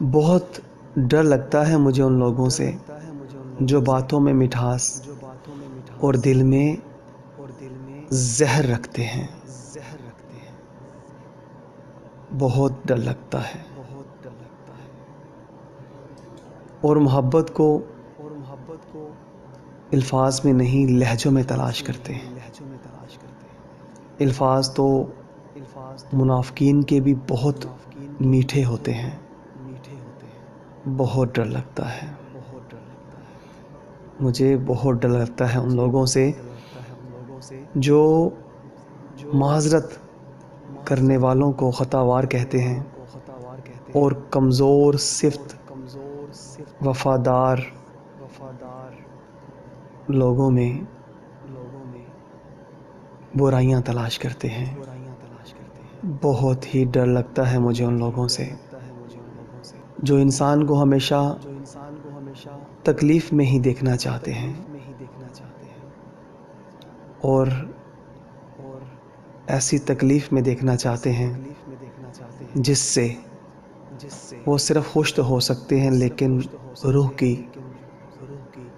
بہت ڈر لگتا ہے مجھے ان لوگوں سے جو باتوں میں مٹھاس اور دل میں زہر رکھتے ہیں۔ بہت ڈر لگتا ہے اور محبت کو الفاظ میں نہیں لہجوں میں تلاش کرتے ہیں۔ الفاظ تو منافقین کے بھی بہت میٹھے ہوتے ہیں۔ بہت ڈر لگتا ہے مجھے، بہت ڈر لگتا ہے ان لوگوں سے جو معذرت کرنے والوں کو خطاوار کہتے ہیں اور کمزور صفت وفادار لوگوں میں برائیاں تلاش کرتے ہیں۔ بہت ہی ڈر لگتا ہے مجھے ان لوگوں سے جو انسان کو ہمیشہ تکلیف میں ہی دیکھنا چاہتے ہیں اور ایسی تکلیف میں دیکھنا چاہتے ہیں جس سے وہ صرف خوش تو ہو سکتے ہیں لیکن روح کی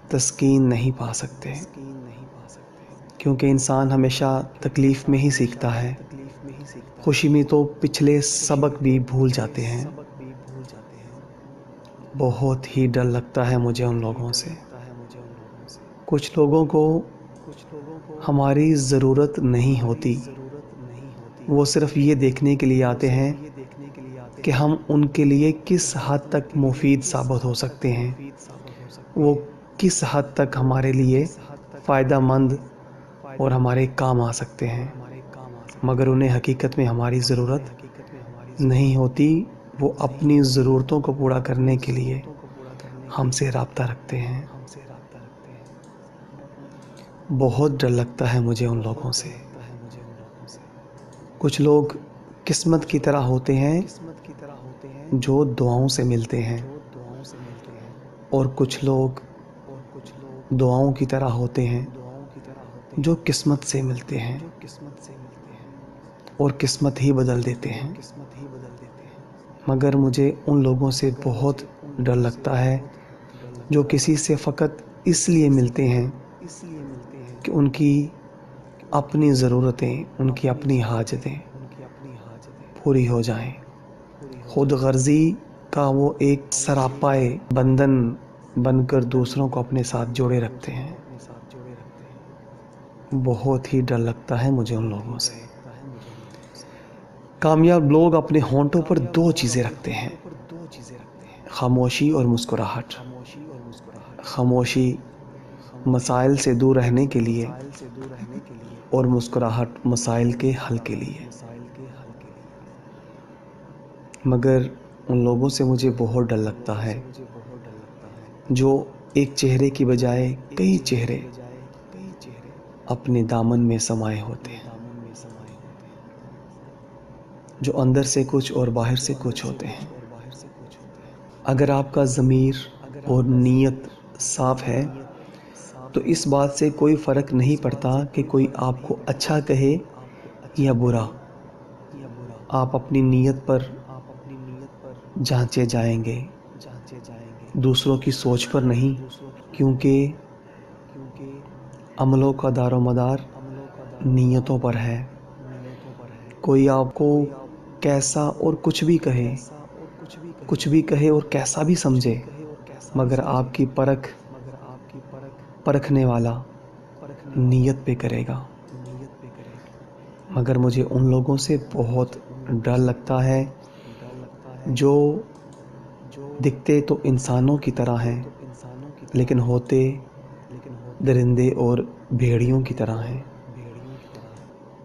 تسکین نہیں پا سکتے، کیونکہ انسان ہمیشہ تکلیف میں ہی سیکھتا ہے۔ خوشی میں تو پچھلے سبق بھی بھول جاتے ہیں۔ بہت ہی ڈر لگتا ہے مجھے ان لوگوں سے۔ کچھ لوگوں کو ہماری ضرورت نہیں ہوتی، وہ صرف یہ دیکھنے کے لیے آتے ہیں کہ ہم ان کے لیے کس حد تک مفید ثابت ہو سکتے ہیں، وہ کس حد تک ہمارے لیے فائدہ مند اور ہمارے کام آ سکتے ہیں، مگر انہیں حقیقت میں ہماری ضرورت نہیں ہوتی۔ وہ اپنی ضرورتوں کو پورا کرنے کے لیے ہم سے رابطہ رکھتے ہیں۔ بہت ڈر لگتا ہے مجھے ان لوگوں سے۔ کچھ لوگ قسمت کی طرح ہوتے ہیں جو دعاؤں سے ملتے ہیں، اور کچھ لوگ دعاؤں کی طرح ہوتے ہیں جو قسمت سے ملتے ہیں اور قسمت ہی بدل دیتے ہیں۔ مگر مجھے ان لوگوں سے بہت ڈر لگتا ہے جو کسی سے فقط اس لیے ملتے ہیں کہ ان کی اپنی ضرورتیں، ان کی اپنی حاجتیں پوری ہو جائیں۔ خود غرضی کا وہ ایک سراپائے بندھن بن کر دوسروں کو اپنے ساتھ جوڑے رکھتے ہیں۔ بہت ہی ڈر لگتا ہے مجھے ان لوگوں سے۔ کامیاب لوگ اپنے ہونٹوں پر دو چیزیں رکھتے ہیں: خاموشی اور مسکراہٹ۔ خاموشی مسائل سے دور رہنے کے لیے اور مسکراہٹ مسائل کے حل کے لیے۔ مگر ان لوگوں سے مجھے بہت ڈر لگتا ہے جو ایک چہرے کی بجائے کئی چہرے اپنے دامن میں سمائے ہوتے ہیں، جو اندر سے کچھ اور باہر سے کچھ ہوتے ہیں۔ اگر آپ کا ضمیر اور نیت صاف ہے تو اس بات سے کوئی فرق نہیں پڑتا کہ کوئی آپ کو اچھا کہے یا برا، آپ اپنی نیت پر جانچے جائیں گے، دوسروں کی سوچ پر نہیں، کیونکہ عملوں کا دار و مدار نیتوں پر ہے۔ کوئی آپ کو کیسا اور کچھ بھی کہے اور کیسا بھی سمجھے، مگر آپ کی پرکھنے والا نیت پہ کرے گا۔ مگر مجھے ان لوگوں سے بہت ڈر لگتا ہے جو دکھتے تو انسانوں کی طرح ہیں لیکن ہوتے درندے اور بھیڑیوں کی طرح ہیں،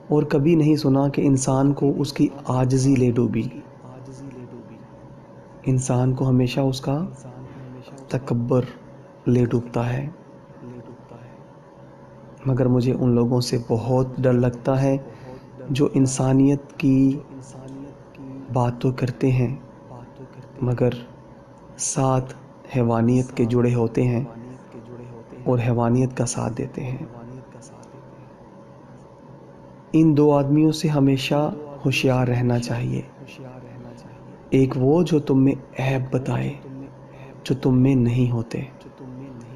اور کبھی نہیں سنا کہ انسان کو اس کی عاجزی لے ڈوبی۔ انسان کو ہمیشہ اس کا تکبر لے ڈوبتا ہے۔ مگر مجھے ان لوگوں سے بہت ڈر لگتا ہے جو انسانیت کی بات تو کرتے ہیں مگر ساتھ حیوانیت کے جڑے ہوتے ہیں اور حیوانیت کا ساتھ دیتے ہیں۔ ان دو آدمیوں سے ہمیشہ ہوشیار رہنا چاہیے۔ ایک وہ جو تم میں عیب بتائے جو تم میں نہیں ہوتے،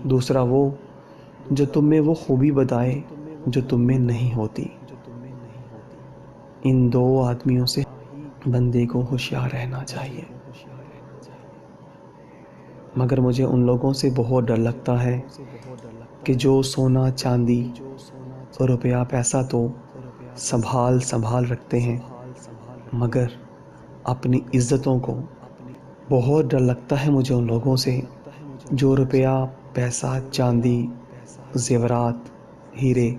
دوسرا وہ جو تم میں وہ خوبی بتائے جو تم میں نہیں ہوتی۔ ان دو آدمیوں سے بندے کو ہوشیار رہنا چاہیے۔ مگر مجھے ان لوگوں سے بہت ڈر لگتا ہے کہ جو سونا چاندی اور روپیہ پیسہ تو سنبھال رکھتے ہیں، مگر اپنی عزتوں کو، بہت ڈر لگتا ہے مجھے ان لوگوں سے جو روپیہ پیسہ چاندی زیورات ہیرے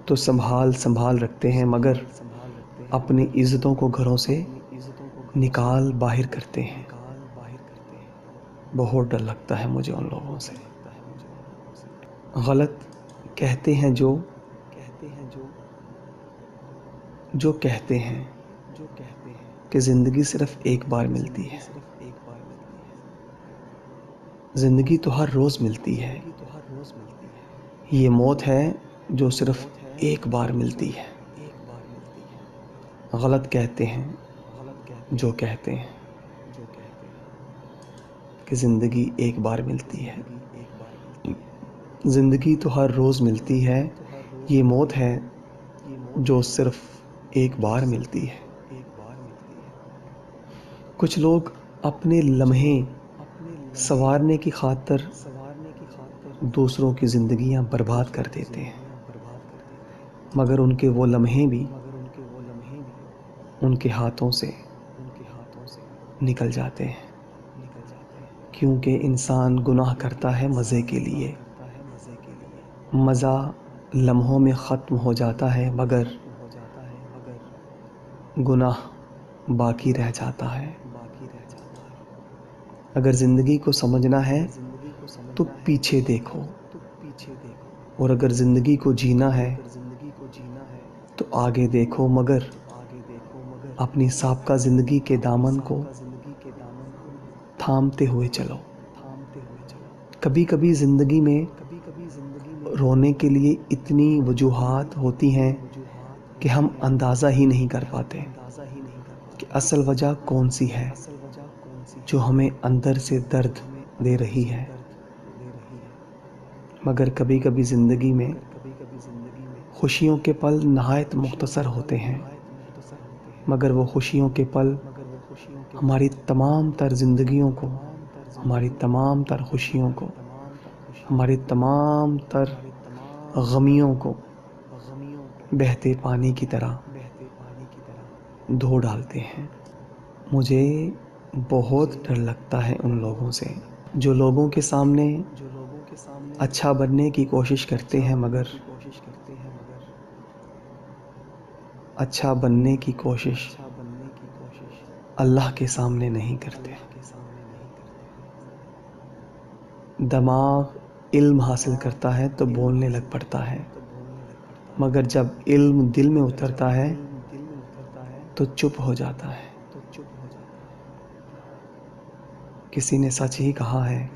تو سنبھال رکھتے ہیں، مگر اپنی عزتوں کو گھروں سے نکال باہر کرتے ہیں۔ بہت ڈر لگتا ہے مجھے ان لوگوں سے۔ غلط کہتے ہیں جو کہتے ہیں کہ زندگی صرف ایک بار ملتی ہے۔ زندگی تو ہر روز ملتی ہے، یہ موت ہے جو صرف ایک بار ملتی ہے۔ غلط کہتے ہیں جو کہتے ہیں کہ زندگی ایک بار ملتی ہے، زندگی تو ہر روز ملتی ہے، یہ موت ہے جو صرف ایک بار ملتی ہے۔ کچھ لوگ اپنے لمحے سنوارنے کی خاطر دوسروں کی زندگیاں برباد کر دیتے ہیں، مگر ان کے وہ لمحے بھی ان کے ہاتھوں سے نکل جاتے ہیں، کیونکہ انسان گناہ کرتا ہے مزے کے لیے۔ مزہ لمحوں میں ختم ہو جاتا ہے، مگر گناہ باقی رہ جاتا ہے۔ اگر زندگی کو سمجھنا ہے تو پیچھے دیکھو، اور اگر زندگی کو جینا ہے تو آگے دیکھو، مگر اپنی سابقہ زندگی کے دامن کو تھامتے ہوئے چلو۔ کبھی کبھی زندگی میں رونے کے لیے اتنی وجوہات ہوتی ہیں کہ ہم اندازہ ہی نہیں کر پاتے کہ اصل وجہ کون سی ہے جو ہمیں اندر سے درد دے رہی ہے۔ مگر کبھی کبھی زندگی میں خوشیوں کے پل نہایت مختصر ہوتے ہیں، مگر وہ خوشیوں کے پل ہماری تمام تر زندگیوں کو، ہماری تمام تر خوشیوں کو، ہماری تمام تر غمیوں کو بہتے پانی کی طرح دھو ڈالتے ہیں۔ مجھے بہت ڈر لگتا ہے ان لوگوں سے جو لوگوں کے سامنے اچھا بننے کی کوشش کرتے ہیں، مگر اچھا بننے کی کوشش اللہ کے سامنے نہیں کرتے۔ دماغ علم حاصل کرتا ہے تو بولنے لگ پڑتا ہے، مگر جب علم دل میں اترتا ہے تو چپ ہو جاتا ہے۔ کسی نے سچ ہی کہا ہے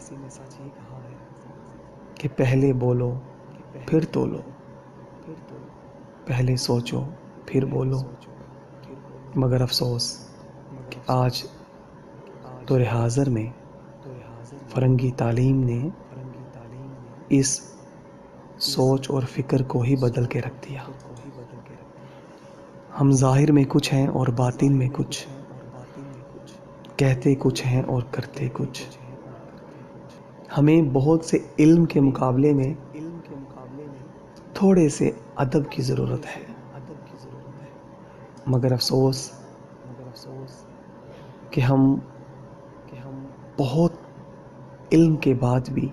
کہ پہلے بولو پھر تولو، پہلے سوچو پھر بولو، مگر افسوس کہ آج دور حاضر میں فرنگی تعلیم نے اس سوچ اور فکر کو ہی بدل کے رکھ دیا۔ ہم ظاہر میں کچھ ہیں اور باطن میں کچھ، کہتے کچھ ہیں اور کرتے کچھ۔ ہمیں بہت سے علم کے مقابلے میں تھوڑے سے ادب کی ضرورت ہے، مگر افسوس کہ ہم بہت علم کے بعد بھی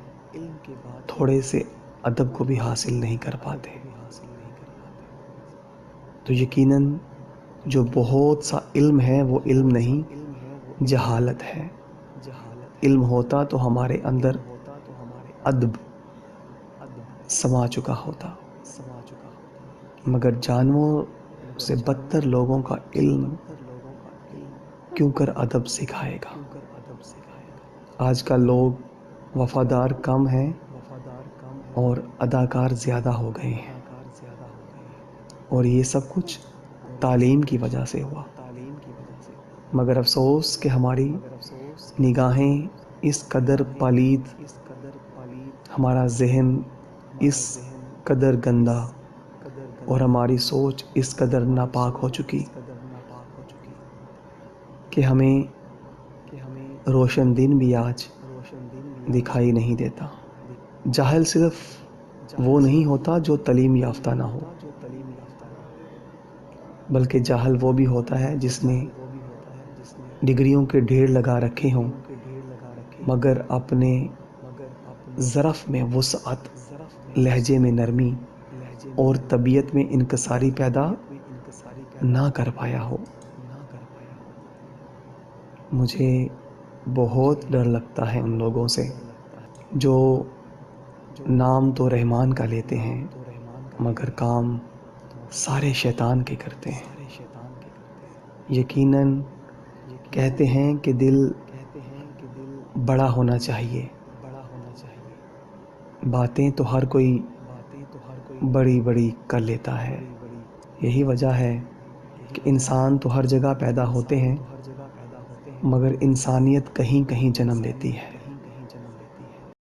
تھوڑے سے ادب کو بھی حاصل نہیں کر پاتے۔ تو یقیناً جو بہت سا علم ہے وہ علم نہیں، جہالت ہے۔ علم ہوتا تو ہمارے اندر ادب سما چکا ہوتا، مگر جانوروں سے بدتر لوگوں کا علم کیوں کر ادب سکھائے گا۔ آج کل لوگ وفادار کم ہیں اور اداکار زیادہ ہو گئے ہیں، اور یہ سب کچھ تعلیم کی وجہ سے ہوا۔ مگر افسوس کہ ہماری نگاہیں اس قدر پلید، ہمارا ذہن اس قدر گندا اور ہماری سوچ اس قدر ناپاک ہو چکی کہ ہمیں روشن دن بھی آج دکھائی نہیں دیتا۔ جاہل صرف وہ نہیں ہوتا جو تعلیم یافتہ نہ ہو، بلکہ جاہل وہ بھی ہوتا ہے جس نے ڈگریوں کے ڈھیر لگا رکھے ہوں مگر اپنے ظرف میں وسعت، لہجے میں نرمی اور طبیعت میں انکساری پیدا نہ کر پایا ہو۔ مجھے بہت ڈر لگتا ہے ان لوگوں سے جو نام تو رحمان کا لیتے ہیں مگر کام سارے شیطان کے کرتے ہیں۔ یقیناً کہتے ہیں کہ دل بڑا ہونا چاہیے، باتیں تو ہر کوئی بڑی بڑی کر لیتا ہے۔ یہی وجہ ہے کہ انسان تو ہر جگہ پیدا ہوتے ہیں مگر انسانیت کہیں کہیں جنم لیتی ہے۔